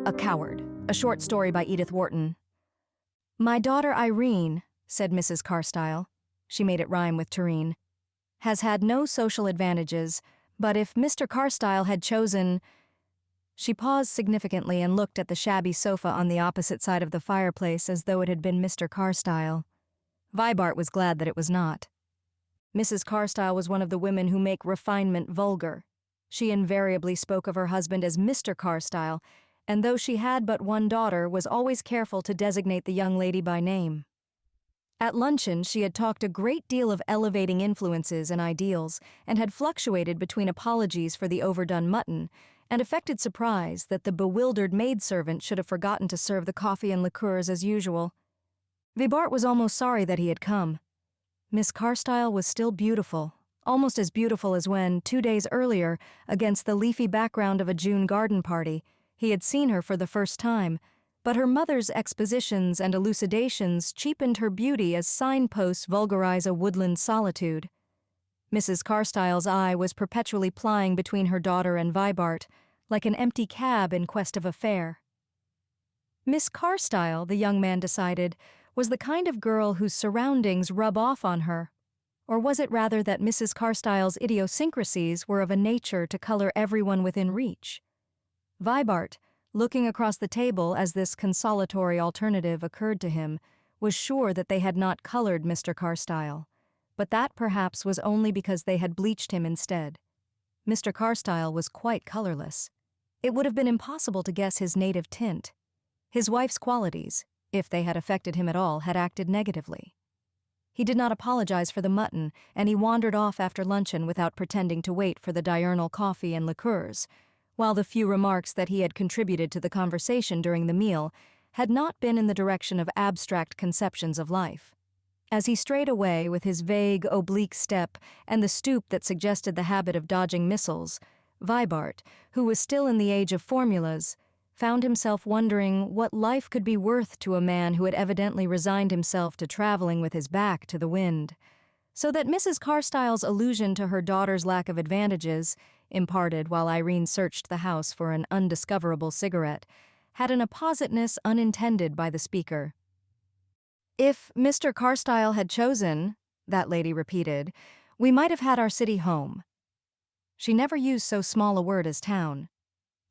A Coward, a short story by Edith Wharton. My daughter Irene, said Mrs. Carstyle, she made it rhyme with tureen, has had no social advantages, but if Mr. Carstyle had chosen... She paused significantly and looked at the shabby sofa on the opposite side of the fireplace as though it had been Mr. Carstyle. Vibart was glad that it was not. Mrs. Carstyle was one of the women who make refinement vulgar. She invariably spoke of her husband as Mr. Carstyle, and though she had but one daughter, was always careful to designate the young lady by name. At luncheon, she had talked a great deal of elevating influences and ideals, and had fluctuated between apologies for the overdone mutton and affected surprise that the bewildered maidservant should have forgotten to serve the coffee and liqueurs as usual. Vibart was almost sorry that he had come. Miss Carstyle was still beautiful, almost as beautiful as when, 2 days earlier, against the leafy background of a June garden party, he had seen her for the first time, but her mother's expositions and elucidations cheapened her beauty as signposts vulgarize a woodland solitude. Mrs. Carstyle's eye was perpetually plying between her daughter and Vibart, like an empty cab in quest of a fare. Miss Carstyle, the young man decided, was the kind of girl whose surroundings rub off on her. Or was it rather that Mrs. Carstyle's idiosyncrasies were of a nature to color everyone within reach? Vibart, looking across the table as this consolatory alternative occurred to him, was sure that they had not colored Mr. Carstyle, but that perhaps was only because they had bleached him instead. Mr. Carstyle was quite colorless. It would have been impossible to guess his native tint. His wife's qualities, if they had affected him at all, had acted negatively. He did not apologize for the mutton, and he wandered off after luncheon without pretending to wait for the diurnal coffee and liqueurs, while the few remarks that he had contributed to the conversation during the meal had not been in the direction of abstract conceptions of life. As he strayed away with his vague, oblique step and the stoop that suggested the habit of dodging missiles, Vibart, who was still in the age of formulas, found himself wondering what life could be worth to a man who had evidently resigned himself to traveling with his back to the wind, so that Mrs. Carstyle's allusion to her daughter's lack of advantages, imparted while Irene searched the house for an undiscoverable cigarette, had an appositeness unintended by the speaker. If Mr. Carstyle had chosen, that lady repeated, we might have had our city home. She never used so small a word as town.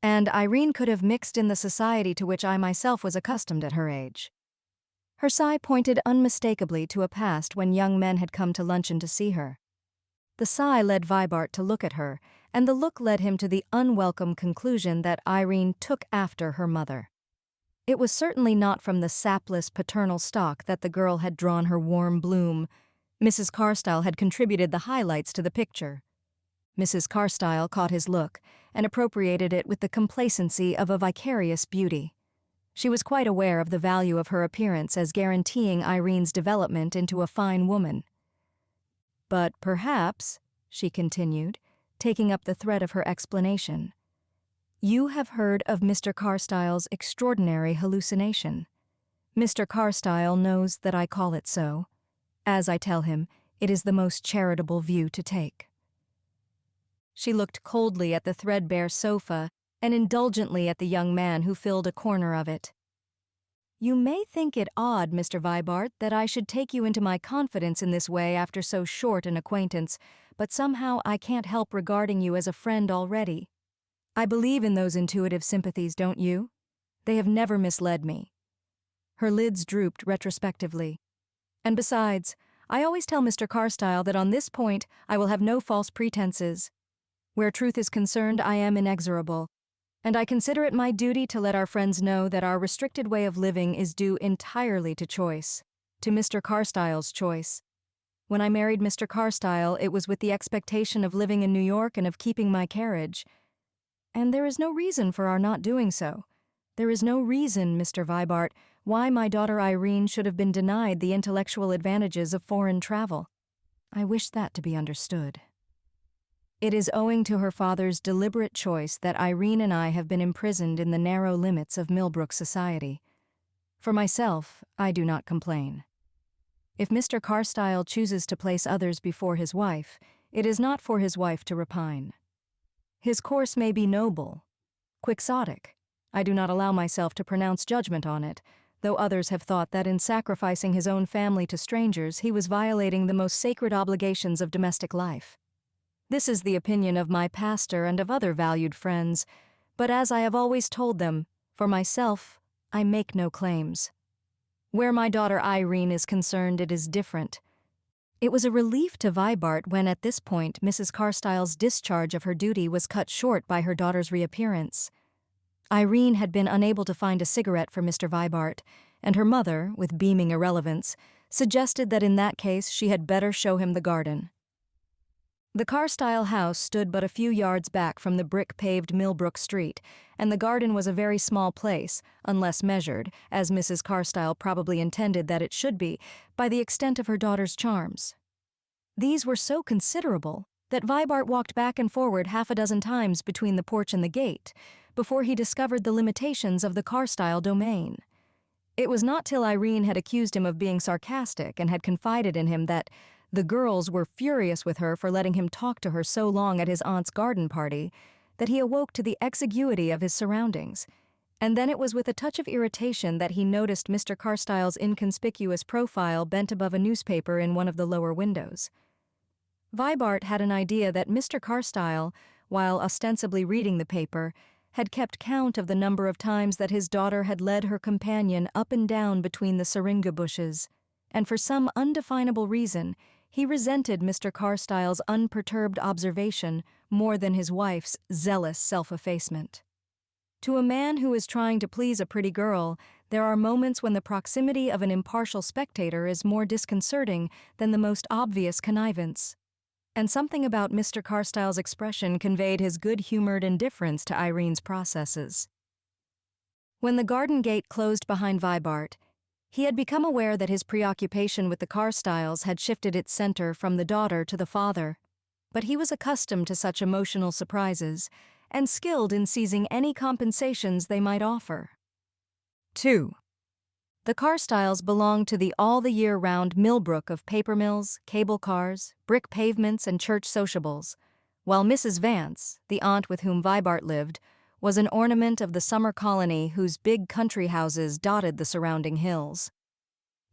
And Irene could have mixed in the society to which I myself was accustomed at her age. Her sigh pointed unmistakably to a past when young men had come to luncheon to see her. The sigh led Vibart to look at her, and the look led him to the unwelcome conclusion that Irene took after her mother. It was certainly not from the sapless paternal stock that the girl had drawn her warm bloom. Mrs. Carstyle had contributed the highlights to the picture. Mrs. Carstyle caught his look and appropriated it with the complacency of a vicarious beauty. She was quite aware of the value of her appearance as guaranteeing Irene's development into a fine woman. But perhaps, she continued, taking up the thread of her explanation, you have heard of Mr. Carstyle's extraordinary hallucination. Mr. Carstyle knows that I call it so. As I tell him, it is the most charitable view to take. She looked coldly at the threadbare sofa and indulgently at the young man who filled a corner of it. You may think it odd, Mr. Vibart, that I should take you into my confidence in this way after so short an acquaintance, but somehow I can't help regarding you as a friend already. I believe in those intuitive sympathies, don't you? They have never misled me. Her lids drooped retrospectively. And besides, I always tell Mr. Carstyle that on this point I will have no false pretenses. Where truth is concerned, I am inexorable, and I consider it my duty to let our friends know that our restricted way of living is due entirely to choice, to Mr. Carstyle's choice. When I married Mr. Carstyle, it was with the expectation of living in New York and of keeping my carriage. And there is no reason for our not doing so. There is no reason, Mr. Vibart, why my daughter Irene should have been denied the intellectual advantages of foreign travel. I wish that to be understood. It is owing to her father's deliberate choice that Irene and I have been imprisoned in the narrow limits of Millbrook society. For myself, I do not complain. If Mr. Carstyle chooses to place others before his wife, it is not for his wife to repine. His course may be noble, quixotic. I do not allow myself to pronounce judgment on it, though others have thought that in sacrificing his own family to strangers he was violating the most sacred obligations of domestic life. This is the opinion of my pastor and of other valued friends, but as I have always told them, for myself, I make no claims. Where my daughter Irene is concerned, it is different. It was a relief to Vibart when at this point Mrs. Carstyle's discharge of her duty was cut short by her daughter's reappearance. Irene had been unable to find a cigarette for Mr. Vibart, and her mother, with beaming irrelevance, suggested that in that case she had better show him the garden. The Carstyle house stood but a few yards back from the brick-paved Millbrook Street, and the garden was a very small place, unless measured, as Mrs. Carstyle probably intended that it should be, by the extent of her daughter's charms. These were so considerable that Vibart walked back and forward half a dozen times between the porch and the gate, before he discovered the limitations of the Carstyle domain. It was not till Irene had accused him of being sarcastic and had confided in him that the girls were furious with her for letting him talk to her so long at his aunt's garden party that he awoke to the exiguity of his surroundings, and then it was with a touch of irritation that he noticed Mr. Carstyle's inconspicuous profile bent above a newspaper in one of the lower windows. Vibart had an idea that Mr. Carstyle, while ostensibly reading the paper, had kept count of the number of times that his daughter had led her companion up and down between the syringa bushes, and for some undefinable reason, he resented Mr. Carstyle's unperturbed observation more than his wife's zealous self-effacement. To a man who is trying to please a pretty girl, there are moments when the proximity of an impartial spectator is more disconcerting than the most obvious connivance. And something about Mr. Carstyle's expression conveyed his good-humored indifference to Irene's processes. When the garden gate closed behind Vibart, he had become aware that his preoccupation with the Carstyles had shifted its center from the daughter to the father, but he was accustomed to such emotional surprises and skilled in seizing any compensations they might offer. 2. The Carstyles belonged to the all-the-year-round Millbrook of paper mills, cable cars, brick pavements, and church sociables, while Mrs. Vance, the aunt with whom Vibart lived, was an ornament of the summer colony whose big country houses dotted the surrounding hills.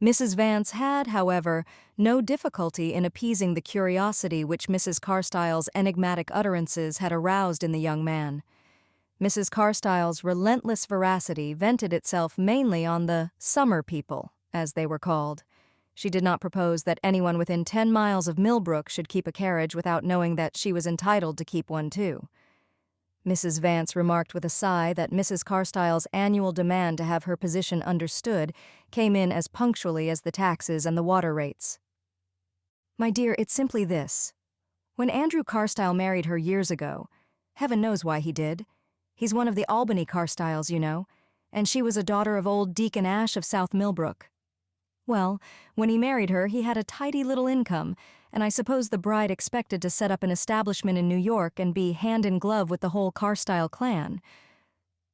Mrs. Vance had, however, no difficulty in appeasing the curiosity which Mrs. Carstyle's enigmatic utterances had aroused in the young man. Mrs. Carstyle's relentless veracity vented itself mainly on the summer people, as they were called. She did not propose that anyone within 10 miles of Millbrook should keep a carriage without knowing that she was entitled to keep one too. Mrs. Vance remarked with a sigh that Mrs. Carstyle's annual demand to have her position understood came in as punctually as the taxes and the water rates. "My dear, it's simply this. When Andrew Carstyle married her years ago, heaven knows why he did. He's one of the Albany Carstyles, you know, and she was a daughter of old Deacon Ash of South Millbrook. Well, when he married her, he had a tidy little income, and I suppose the bride expected to set up an establishment in New York and be hand in glove with the whole Carstyle clan.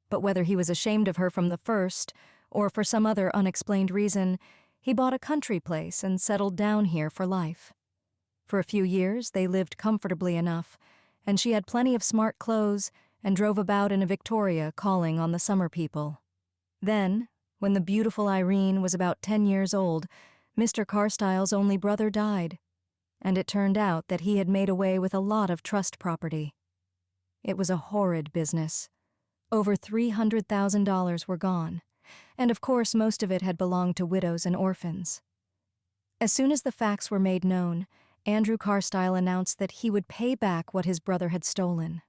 But whether he was ashamed of her from the first, or for some other unexplained reason, he bought a country place and settled down here for life. For a few years, they lived comfortably enough, and she had plenty of smart clothes and drove about in a Victoria calling on the summer people. Then, when the beautiful Irene was about 10 years old, Mr. Carstyle's only brother died, and it turned out that he had made away with a lot of trust property. It was a horrid business. Over $300,000 were gone, and of course most of it had belonged to widows and orphans. As soon as the facts were made known, Andrew Carstyle announced that he would pay back what his brother had stolen.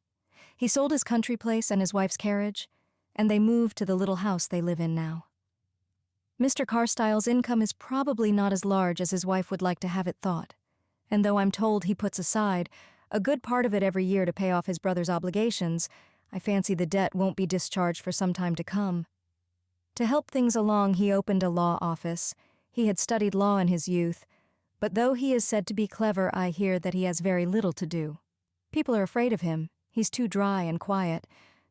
He sold his country place and his wife's carriage, and they moved to the little house they live in now. Mr. Carstyle's income is probably not as large as his wife would like to have it thought, and though I'm told he puts aside a good part of it every year to pay off his brother's obligations, I fancy the debt won't be discharged for some time to come. To help things along, he opened a law office. He had studied law in his youth, but though he is said to be clever, I hear that he has very little to do. People are afraid of him. He's too dry and quiet.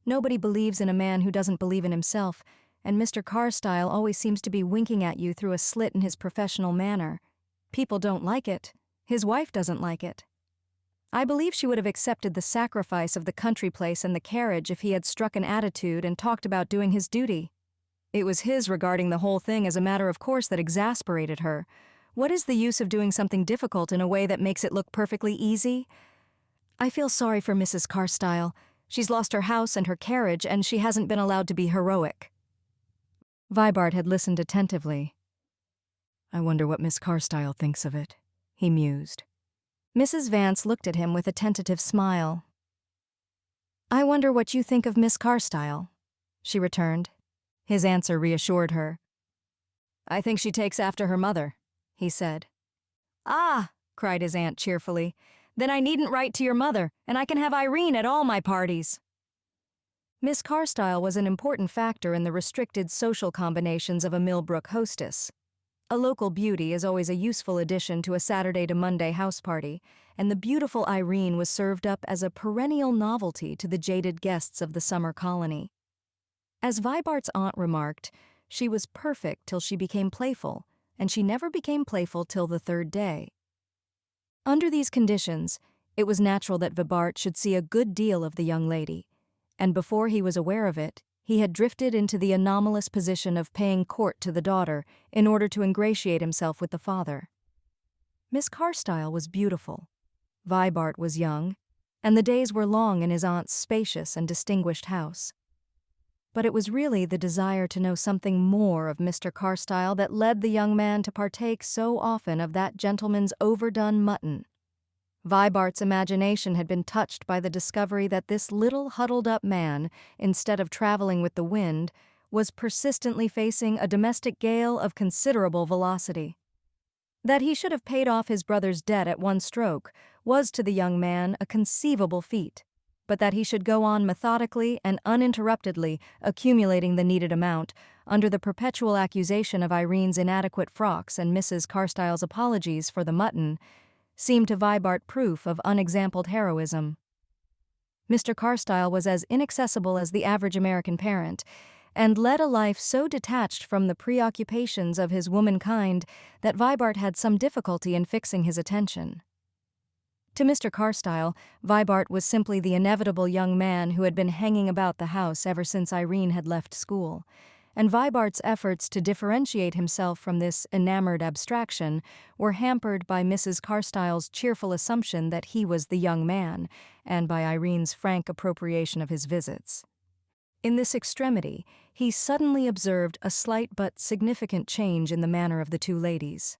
Nobody believes in a man who doesn't believe in himself, and Mr. Carstyle always seems to be winking at you through a slit in his professional manner. People don't like it. His wife doesn't like it. I believe she would have accepted the sacrifice of the country place and the carriage if he had struck an attitude and talked about doing his duty. It was his regarding the whole thing as a matter of course that exasperated her. What is the use of doing something difficult in a way that makes it look perfectly easy? I feel sorry for Mrs. Carstyle. She's lost her house and her carriage, and she hasn't been allowed to be heroic. Vibart had listened attentively. I wonder what Miss Carstyle thinks of it, he mused. Mrs. Vance looked at him with a tentative smile. I wonder what you think of Miss Carstyle, she returned. His answer reassured her. I think she takes after her mother, he said. Ah, cried his aunt cheerfully. Then I needn't write to your mother, and I can have Irene at all my parties. Miss Carstyle was an important factor in the restricted social combinations of a Millbrook hostess. A local beauty is always a useful addition to a Saturday to Monday house party, and the beautiful Irene was served up as a perennial novelty to the jaded guests of the summer colony. As Vibart's aunt remarked, she was perfect till she became playful, and she never became playful till the third day. Under these conditions, it was natural that Vibart should see a good deal of the young lady, and before he was aware of it, he had drifted into the anomalous position of paying court to the daughter in order to ingratiate himself with the father. Miss Carstyle was beautiful, Vibart was young, and the days were long in his aunt's spacious and distinguished house. But it was really the desire to know something more of Mr. Carstyle that led the young man to partake so often of that gentleman's overdone mutton. Vibart's imagination had been touched by the discovery that this little huddled-up man, instead of traveling with the wind, was persistently facing a domestic gale of considerable velocity. That he should have paid off his brother's debt at one stroke was to the young man a conceivable feat, but that he should go on methodically and uninterruptedly accumulating the needed amount, under the perpetual accusation of Irene's inadequate frocks and Mrs. Carstyle's apologies for the mutton, seemed to Vibart proof of unexampled heroism. Mr. Carstyle was as inaccessible as the average American parent, and led a life so detached from the preoccupations of his womankind that Vibart had some difficulty in fixing his attention. To Mr. Carstyle, Vibart was simply the inevitable young man who had been hanging about the house ever since Irene had left school, and Vibart's efforts to differentiate himself from this enamored abstraction were hampered by Mrs. Carstyle's cheerful assumption that he was the young man, and by Irene's frank appropriation of his visits. In this extremity, he suddenly observed a slight but significant change in the manner of the two ladies.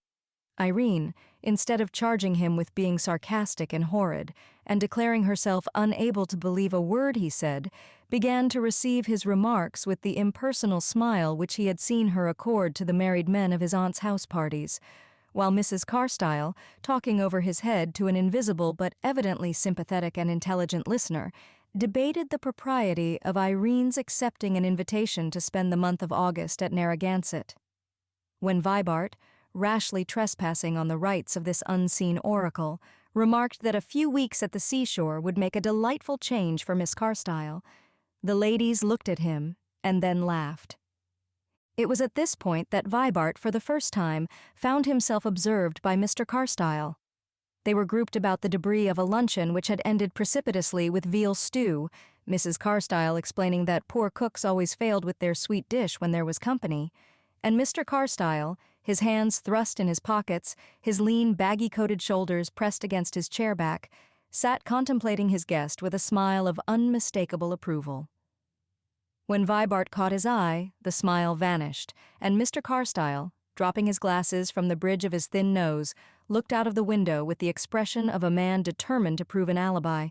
Irene, instead of charging him with being sarcastic and horrid, and declaring herself unable to believe a word he said, began to receive his remarks with the impersonal smile which he had seen her accord to the married men of his aunt's house parties, while Mrs. Carstyle, talking over his head to an invisible but evidently sympathetic and intelligent listener, debated the propriety of Irene's accepting an invitation to spend the month of August at Narragansett. When Vibart, rashly trespassing on the rights of this unseen oracle, remarked that a few weeks at the seashore would make a delightful change for Miss Carstyle, the ladies looked at him and then laughed. It was at this point that Vibart, for the first time, found himself observed by Mr. Carstyle. They were grouped about the debris of a luncheon which had ended precipitously with veal stew, Mrs. Carstyle explaining that poor cooks always failed with their sweet dish when there was company, and Mr. Carstyle, his hands thrust in his pockets, his lean, baggy-coated shoulders pressed against his chair back, sat contemplating his guest with a smile of unmistakable approval. When Vibart caught his eye, the smile vanished, and Mr. Carstyle, dropping his glasses from the bridge of his thin nose, looked out of the window with the expression of a man determined to prove an alibi.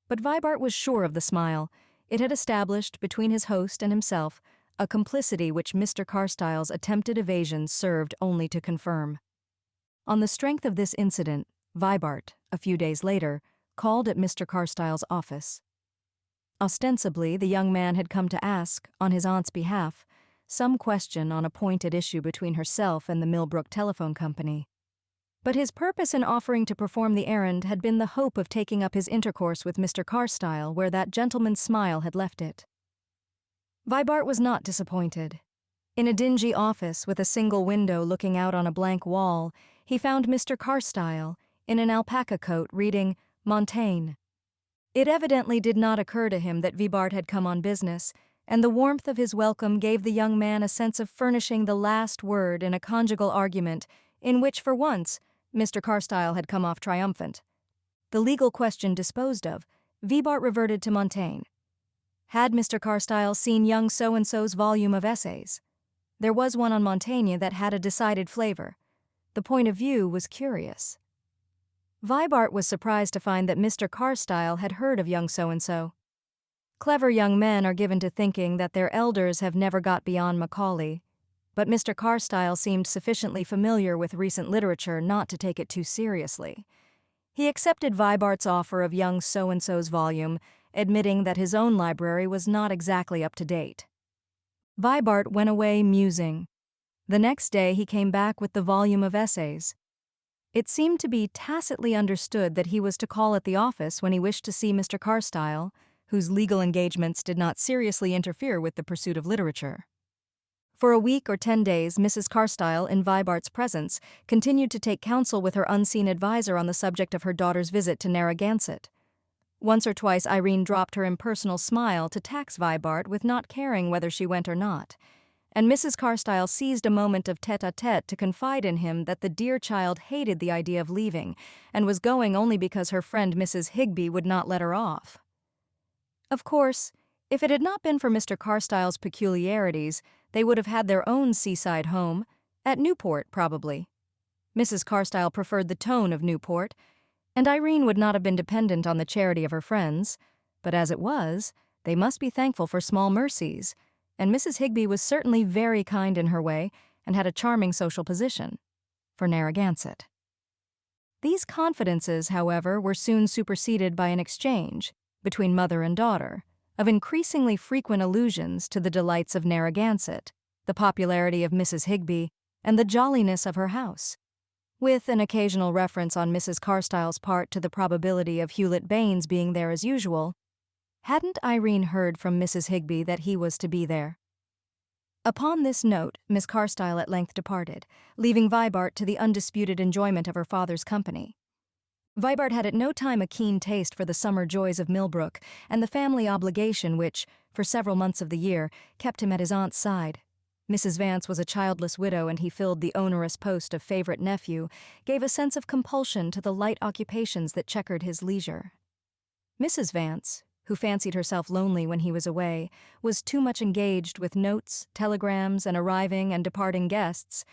But Vibart was sure of the smile. It had established, between his host and himself, a complicity which Mr. Carstyle's attempted evasion served only to confirm. On the strength of this incident, Vibart, a few days later, called at Mr. Carstyle's office. Ostensibly, the young man had come to ask, on his aunt's behalf, some question on a point at issue between herself and the Millbrook Telephone Company. But his purpose in offering to perform the errand had been the hope of taking up his intercourse with Mr. Carstyle where that gentleman's smile had left it. Vibart was not disappointed. In a dingy office with a single window looking out on a blank wall, he found Mr. Carstyle, in an alpaca coat, reading Montaigne. It evidently did not occur to him that Vibart had come on business, and the warmth of his welcome gave the young man a sense of furnishing the last word in a conjugal argument in which, for once, Mr. Carstyle had come off triumphant. The legal question disposed of, Vibart reverted to Montaigne. Had Mr. Carstyle seen young so-and-so's volume of essays? There was one on Montaigne that had a decided flavor. The point of view was curious. Vibart was surprised to find that Mr. Carstyle had heard of young so-and-so. Clever young men are given to thinking that their elders have never got beyond Macaulay, but Mr. Carstyle seemed sufficiently familiar with recent literature not to take it too seriously. He accepted Vibart's offer of young so-and-so's volume, admitting that his own library was not exactly up to date. Vibart went away musing. The next day he came back with the volume of essays. It seemed to be tacitly understood that he was to call at the office when he wished to see Mr. Carstyle, whose legal engagements did not seriously interfere with the pursuit of literature. For a week or 10 days, Mrs. Carstyle, in Vibart's presence, continued to take counsel with her unseen advisor on the subject of her daughter's visit to Narragansett. Once or twice Irene dropped her impersonal smile to tax Vibart with not caring whether she went or not, and Mrs. Carstyle seized a moment of tête-à-tête to confide in him that the dear child hated the idea of leaving and was going only because her friend Mrs. Higbee would not let her off. Of course, if it had not been for Mr. Carstyle's peculiarities, they would have had their own seaside home, at Newport probably. Mrs. Carstyle preferred the tone of Newport, and Irene would not have been dependent on the charity of her friends, but as it was, they must be thankful for small mercies, and Mrs. Higbee was certainly very kind in her way and had a charming social position for Narragansett. These confidences, however, were soon superseded by an exchange, between mother and daughter, of increasingly frequent allusions to the delights of Narragansett, the popularity of Mrs. Higbee, and the jolliness of her house, with an occasional reference on Mrs. Carstyle's part to the probability of Hewlett Baines being there as usual. Hadn't Irene heard from Mrs. Higbee that he was to be there? Upon this note, Miss Carstyle at length departed, leaving Vibart to the undisputed enjoyment of her father's company. Vibart had at no time a keen taste for the summer joys of Millbrook and the family obligation which, for several months of the year, kept him at his aunt's side. Mrs. Vance was a childless widow, and he filled the onerous post of favorite nephew, gave a sense of compulsion to the light occupations that checkered his leisure. Mrs. Vance, who fancied herself lonely when he was away, was too much engaged with notes, telegrams, and arriving and departing guests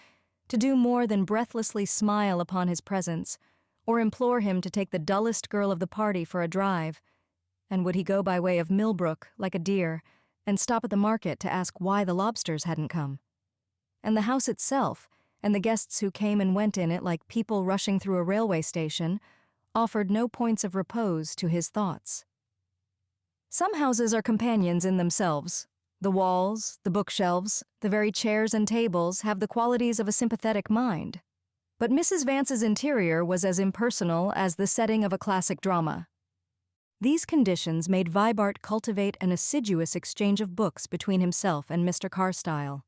to do more than breathlessly smile upon his presence, or implore him to take the dullest girl of the party for a drive, and would he go by way of Millbrook, like a deer, and stop at the market to ask why the lobsters hadn't come. And the house itself, and the guests who came and went in it like people rushing through a railway station, offered no points of repose to his thoughts. Some houses are companions in themselves. The walls, the bookshelves, the very chairs and tables have the qualities of a sympathetic mind. But Mrs. Vance's interior was as impersonal as the setting of a classic drama. These conditions made Vibart cultivate an assiduous exchange of books between himself and Mr. Carstyle.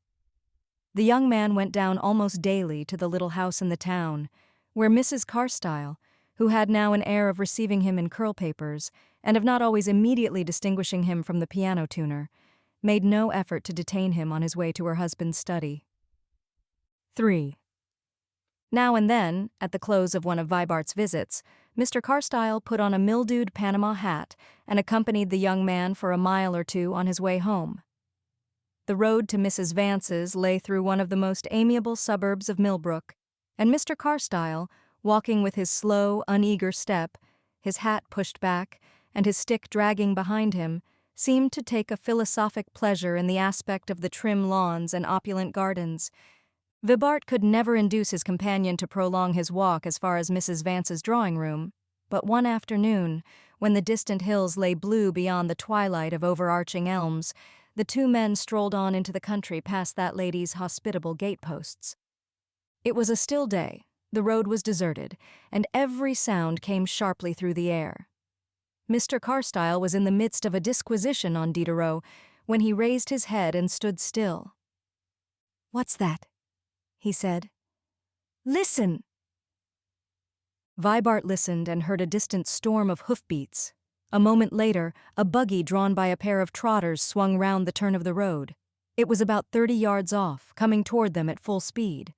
The young man went down almost daily to the little house in the town, where Mrs. Carstyle, who had now an air of receiving him in curl papers and of not always immediately distinguishing him from the piano tuner, made no effort to detain him on his way to her husband's study. 3. Now and then, at the close of one of Vibart's visits, Mr. Carstyle put on a mildewed Panama hat and accompanied the young man for a mile or two on his way home. The road to Mrs. Vance's lay through one of the most amiable suburbs of Millbrook, and Mr. Carstyle, walking with his slow, uneager step, his hat pushed back, and his stick dragging behind him, seemed to take a philosophic pleasure in the aspect of the trim lawns and opulent gardens. Vibart could never induce his companion to prolong his walk as far as Mrs. Vance's drawing-room, but one afternoon, when the distant hills lay blue beyond the twilight of overarching elms, the two men strolled on into the country past that lady's hospitable gateposts. It was a still day, the road was deserted, and every sound came sharply through the air. Mr. Carstyle was in the midst of a disquisition on Diderot when he raised his head and stood still. "What's that?" he said. "Listen!" Vibart listened and heard a distant storm of hoofbeats. A moment later, a buggy drawn by a pair of trotters swung round the turn of the road. It was about 30 yards off, coming toward them at full speed.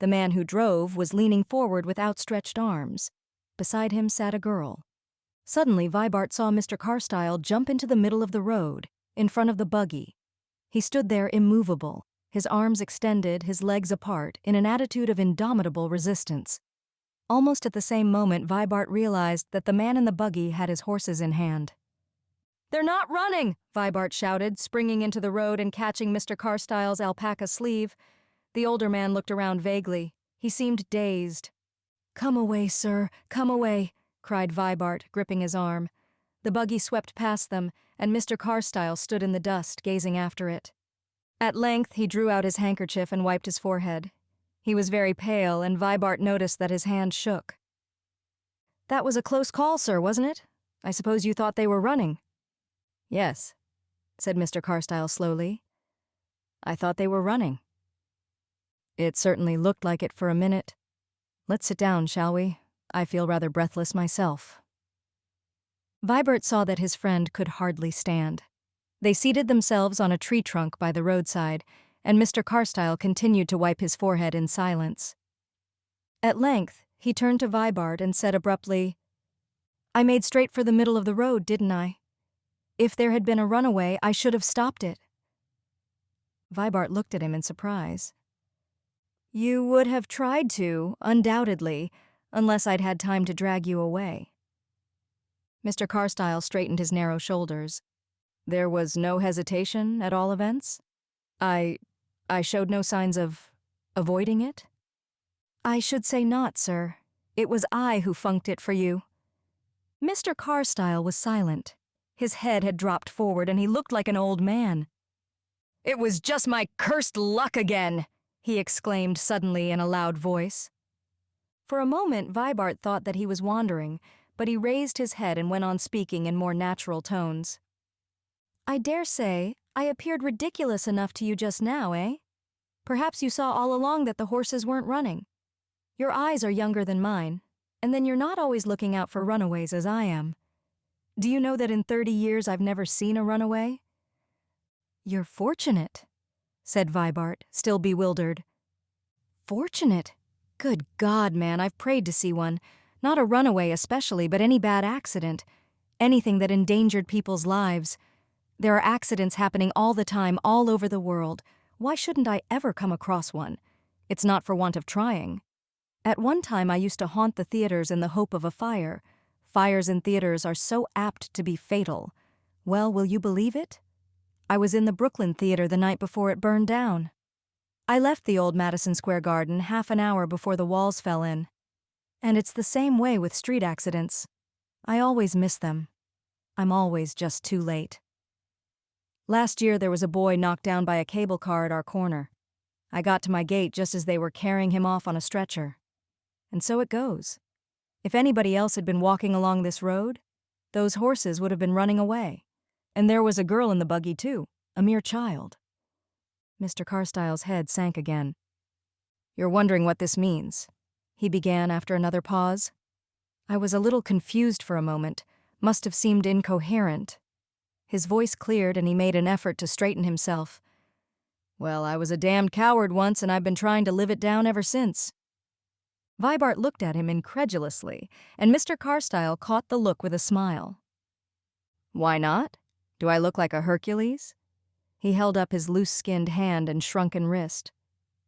The man who drove was leaning forward with outstretched arms. Beside him sat a girl. Suddenly, Vibart saw Mr. Carstyle jump into the middle of the road, in front of the buggy. He stood there immovable, his arms extended, his legs apart, in an attitude of indomitable resistance. Almost at the same moment, Vibart realized that the man in the buggy had his horses in hand. "They're not running!" Vibart shouted, springing into the road and catching Mr. Carstyle's alpaca sleeve. The older man looked around vaguely. He seemed dazed. "Come away, sir, come away," cried Vibart, gripping his arm. The buggy swept past them, and Mr. Carstyle stood in the dust, gazing after it. At length, he drew out his handkerchief and wiped his forehead. He was very pale, and Vibart noticed that his hand shook. "That was a close call, sir, wasn't it? I suppose you thought they were running?" "Yes," said Mr. Carstyle slowly. "I thought they were running. It certainly looked like it for a minute. Let's sit down, shall we? I feel rather breathless myself." Vibart saw that his friend could hardly stand. They seated themselves on a tree trunk by the roadside, and Mr. Carstyle continued to wipe his forehead in silence. At length, he turned to Vibart and said abruptly, "I made straight for the middle of the road, didn't I? If there had been a runaway, I should have stopped it." Vibart looked at him in surprise. "You would have tried to, undoubtedly, unless I'd had time to drag you away." Mr. Carstyle straightened his narrow shoulders. "There was no hesitation, at all events? I showed no signs of avoiding it?" "I should say not, sir. It was I who funked it for you." Mr. Carstyle was silent. His head had dropped forward and he looked like an old man. "It was just my cursed luck again!" he exclaimed suddenly in a loud voice. For a moment, Vibart thought that he was wandering, but he raised his head and went on speaking in more natural tones. "I dare say I appeared ridiculous enough to you just now, eh? Perhaps you saw all along that the horses weren't running. Your eyes are younger than mine, and then you're not always looking out for runaways as I am. Do you know that in 30 years I've never seen a runaway?" "You're fortunate," said Vibart, still bewildered. "Fortunate? Good God, man, I've prayed to see one. Not a runaway especially, but any bad accident. Anything that endangered people's lives. There are accidents happening all the time, all over the world. Why shouldn't I ever come across one? It's not for want of trying. At one time I used to haunt the theaters in the hope of a fire. Fires in theaters are so apt to be fatal. Well, will you believe it? I was in the Brooklyn Theater the night before it burned down. I left the old Madison Square Garden half an hour before the walls fell in. And it's the same way with street accidents. I always miss them. I'm always just too late. Last year there was a boy knocked down by a cable car at our corner. I got to my gate just as they were carrying him off on a stretcher. And so it goes. If anybody else had been walking along this road, those horses would have been running away. And there was a girl in the buggy too, a mere child." Mr. Carstyle's head sank again. "You're wondering what this means," he began after another pause. I was a little confused for a moment, must have seemed incoherent. His voice cleared and he made an effort to straighten himself. "Well, I was a damned coward once and I've been trying to live it down ever since." Vibart looked at him incredulously, and Mr. Carstyle caught the look with a smile. "Why not? Do I look like a Hercules?" He held up his loose-skinned hand and shrunken wrist.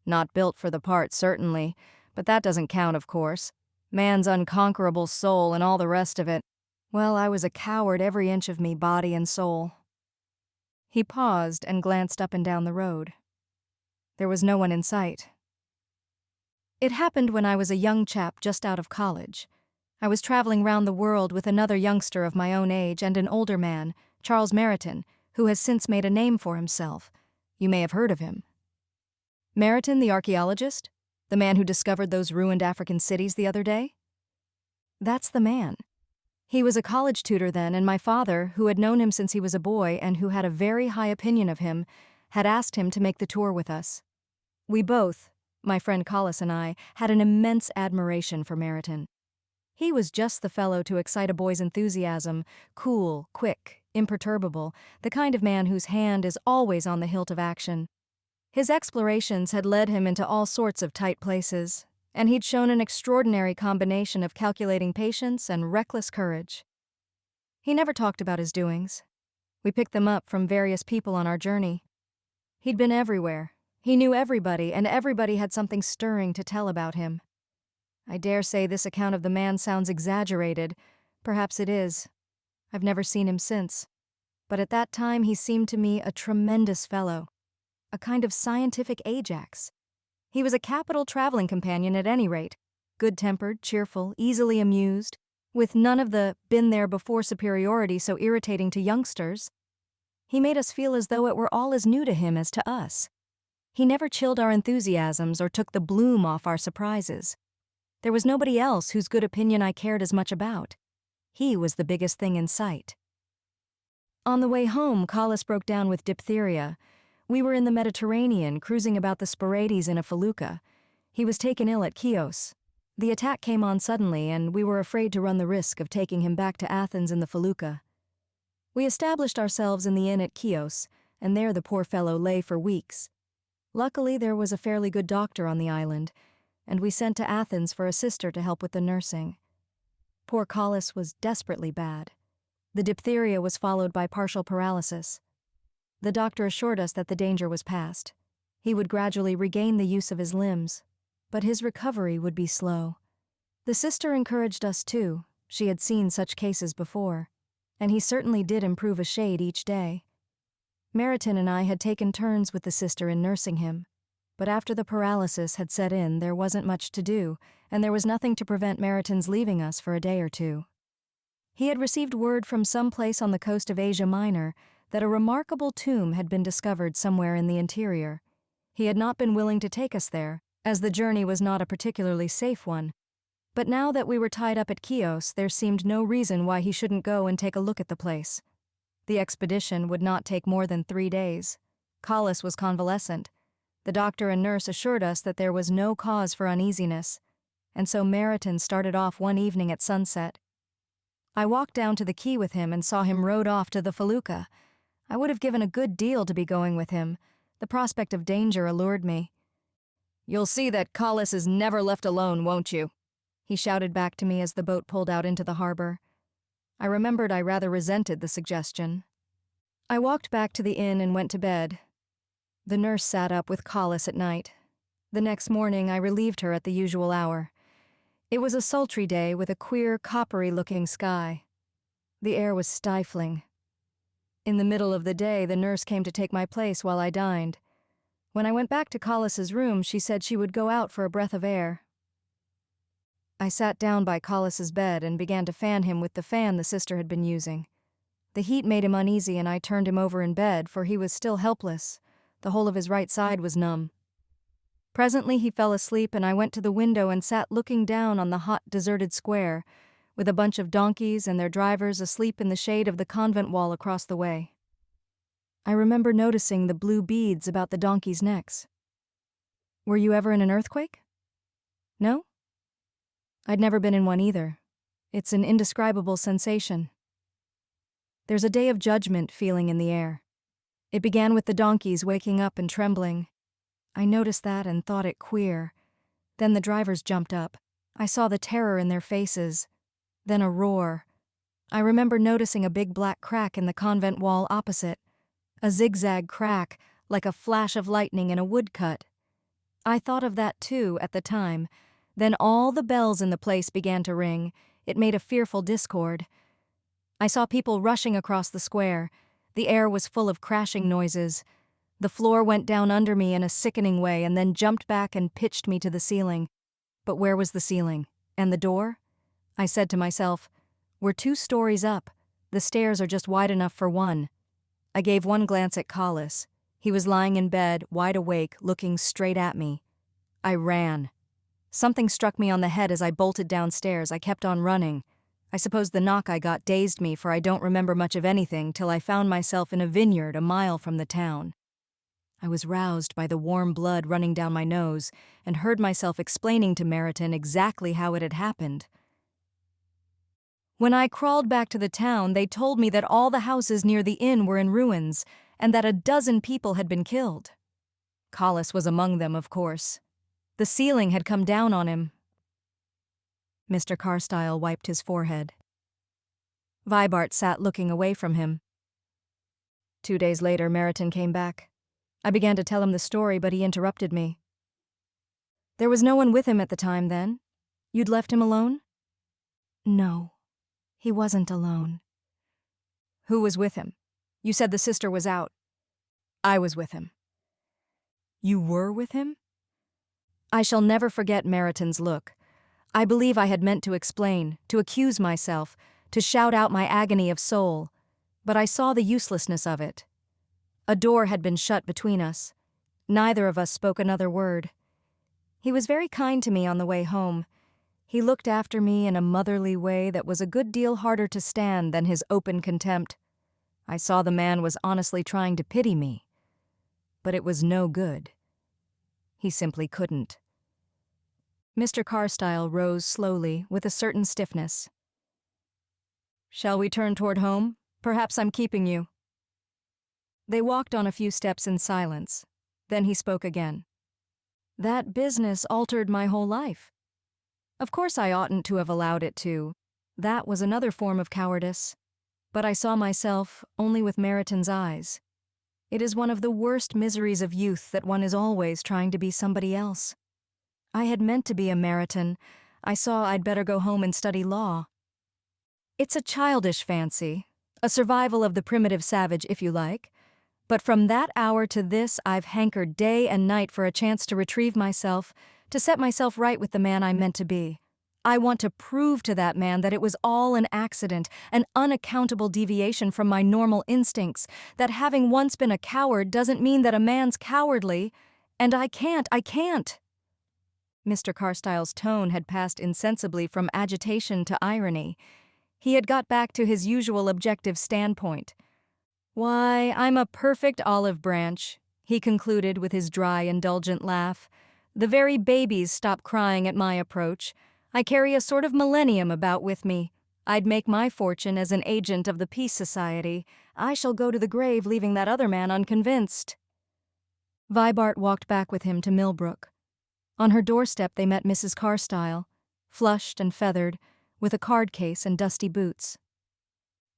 "Not built for the part, certainly, but that doesn't count, of course. Man's unconquerable soul and all the rest of it. Well, I was a coward every inch of me, body and soul." He paused and glanced up and down the road. There was no one in sight. "It happened when I was a young chap just out of college. I was traveling round the world with another youngster of my own age and an older man, Charles Meriton, who has since made a name for himself. You may have heard of him." "Meriton, the archaeologist? The man who discovered those ruined African cities the other day?" "That's the man. He was a college tutor then, and my father, who had known him since he was a boy and who had a very high opinion of him, had asked him to make the tour with us. We both, my friend Collis and I, had an immense admiration for Meriton. He was just the fellow to excite a boy's enthusiasm, cool, quick, imperturbable, the kind of man whose hand is always on the hilt of action. His explorations had led him into all sorts of tight places, and he'd shown an extraordinary combination of calculating patience and reckless courage. He never talked about his doings. We picked them up from various people on our journey. He'd been everywhere. He knew everybody, and everybody had something stirring to tell about him. I dare say this account of the man sounds exaggerated. Perhaps it is. I've never seen him since. But at that time he seemed to me a tremendous fellow. A kind of scientific Ajax. He was a capital traveling companion at any rate. Good-tempered, cheerful, easily amused, with none of the been-there-before superiority so irritating to youngsters. He made us feel as though it were all as new to him as to us. He never chilled our enthusiasms or took the bloom off our surprises. There was nobody else whose good opinion I cared as much about. He was the biggest thing in sight. On the way home, Collis broke down with diphtheria. We were in the Mediterranean, cruising about the Sporades in a felucca. He was taken ill at Chios. The attack came on suddenly, and we were afraid to run the risk of taking him back to Athens in the felucca. We established ourselves in the inn at Chios, and there the poor fellow lay for weeks. Luckily, there was a fairly good doctor on the island, and we sent to Athens for a sister to help with the nursing. Poor Collis was desperately bad. The diphtheria was followed by partial paralysis. The doctor assured us that the danger was past. He would gradually regain the use of his limbs, but his recovery would be slow. The sister encouraged us too. She had seen such cases before, and he certainly did improve a shade each day. Meriton and I had taken turns with the sister in nursing him. But after the paralysis had set in, there wasn't much to do, and there was nothing to prevent Meriton's leaving us for a day or two. He had received word from some place on the coast of Asia Minor that a remarkable tomb had been discovered somewhere in the interior. He had not been willing to take us there, as the journey was not a particularly safe one. But now that we were tied up at Chios, there seemed no reason why he shouldn't go and take a look at the place. The expedition would not take more than 3 days. Collis was convalescent. The doctor and nurse assured us that there was no cause for uneasiness, and so Meriton started off one evening at sunset. I walked down to the quay with him and saw him rowed off to the felucca. I would have given a good deal to be going with him. The prospect of danger allured me. "You'll see that Collis is never left alone, won't you?" he shouted back to me as the boat pulled out into the harbor. I remembered I rather resented the suggestion. I walked back to the inn and went to bed. The nurse sat up with Collis at night. The next morning I relieved her at the usual hour. It was a sultry day with a queer, coppery-looking sky. The air was stifling. In the middle of the day, the nurse came to take my place while I dined. When I went back to Collis's room, she said she would go out for a breath of air. I sat down by Collis's bed and began to fan him with the fan the sister had been using. The heat made him uneasy, and I turned him over in bed, for he was still helpless. The whole of his right side was numb. Presently he fell asleep, and I went to the window and sat looking down on the hot, deserted square, with a bunch of donkeys and their drivers asleep in the shade of the convent wall across the way. I remember noticing the blue beads about the donkeys' necks. Were you ever in an earthquake? No? I'd never been in one either. It's an indescribable sensation. There's a day of judgment feeling in the air. It began with the donkeys waking up and trembling. I noticed that and thought it queer. Then the drivers jumped up. I saw the terror in their faces. Then a roar. I remember noticing a big black crack in the convent wall opposite. A zigzag crack, like a flash of lightning in a woodcut. I thought of that too at the time. Then all the bells in the place began to ring. It made a fearful discord. I saw people rushing across the square. The air was full of crashing noises. The floor went down under me in a sickening way and then jumped back and pitched me to the ceiling. But where was the ceiling? And the door? I said to myself, we're 2 stories up. The stairs are just wide enough for one. I gave one glance at Collis. He was lying in bed, wide awake, looking straight at me. I ran. Something struck me on the head as I bolted downstairs. I kept on running. I suppose the knock I got dazed me, for I don't remember much of anything till I found myself in a vineyard a mile from the town. I was roused by the warm blood running down my nose and heard myself explaining to Meriton exactly how it had happened. When I crawled back to the town, they told me that all the houses near the inn were in ruins and that a dozen people had been killed. Collis was among them, of course. The ceiling had come down on him. Mr. Carstyle wiped his forehead. Vibart sat looking away from him. 2 days later, Meriton came back. I began to tell him the story, but he interrupted me. There was no one with him at the time, then? You'd left him alone? No, he wasn't alone. Who was with him? You said the sister was out. I was with him. You were with him? I shall never forget Meriton's look. I believe I had meant to explain, to accuse myself, to shout out my agony of soul, but I saw the uselessness of it. A door had been shut between us. Neither of us spoke another word. He was very kind to me on the way home. He looked after me in a motherly way that was a good deal harder to stand than his open contempt. I saw the man was honestly trying to pity me. But it was no good. He simply couldn't. Mr. Carstyle rose slowly, with a certain stiffness. Shall we turn toward home? Perhaps I'm keeping you. They walked on a few steps in silence. Then he spoke again. That business altered my whole life. Of course I oughtn't to have allowed it to. That was another form of cowardice. But I saw myself only with Meriton's eyes. It is one of the worst miseries of youth that one is always trying to be somebody else. I had meant to be a Meriton. I saw I'd better go home and study law. It's a childish fancy, a survival of the primitive savage, if you like. But from that hour to this, I've hankered day and night for a chance to retrieve myself, to set myself right with the man I meant to be. I want to prove to that man that it was all an accident, an unaccountable deviation from my normal instincts, that having once been a coward doesn't mean that a man's cowardly, and I can't. Mr. Carstyle's tone had passed insensibly from agitation to irony. He had got back to his usual objective standpoint. Why, I'm a perfect olive branch, he concluded with his dry, indulgent laugh. The very babies stop crying at my approach. I carry a sort of millennium about with me. I'd make my fortune as an agent of the Peace Society. I shall go to the grave leaving that other man unconvinced. Vibart walked back with him to Millbrook. On her doorstep they met Mrs. Carstyle, flushed and feathered, with a card case and dusty boots.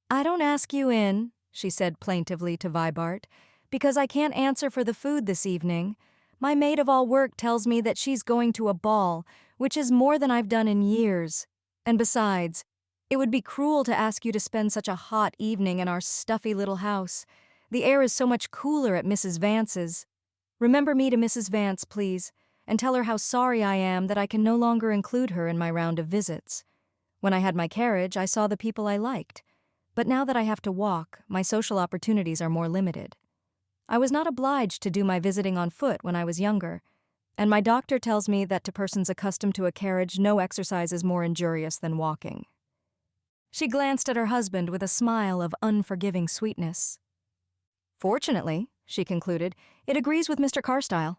I don't ask you in, she said plaintively to Vibart, because I can't answer for the food this evening. My maid-of-all-work tells me that she's going to a ball, which is more than I've done in years. And besides, it would be cruel to ask you to spend such a hot evening in our stuffy little house. The air is so much cooler at Mrs. Vance's. Remember me to Mrs. Vance, please, and tell her how sorry I am that I can no longer include her in my round of visits. When I had my carriage, I saw the people I liked. But now that I have to walk, my social opportunities are more limited. I was not obliged to do my visiting on foot when I was younger, and my doctor tells me that to persons accustomed to a carriage, no exercise is more injurious than walking. She glanced at her husband with a smile of unforgiving sweetness. Fortunately, she concluded, it agrees with Mr. Carstyle.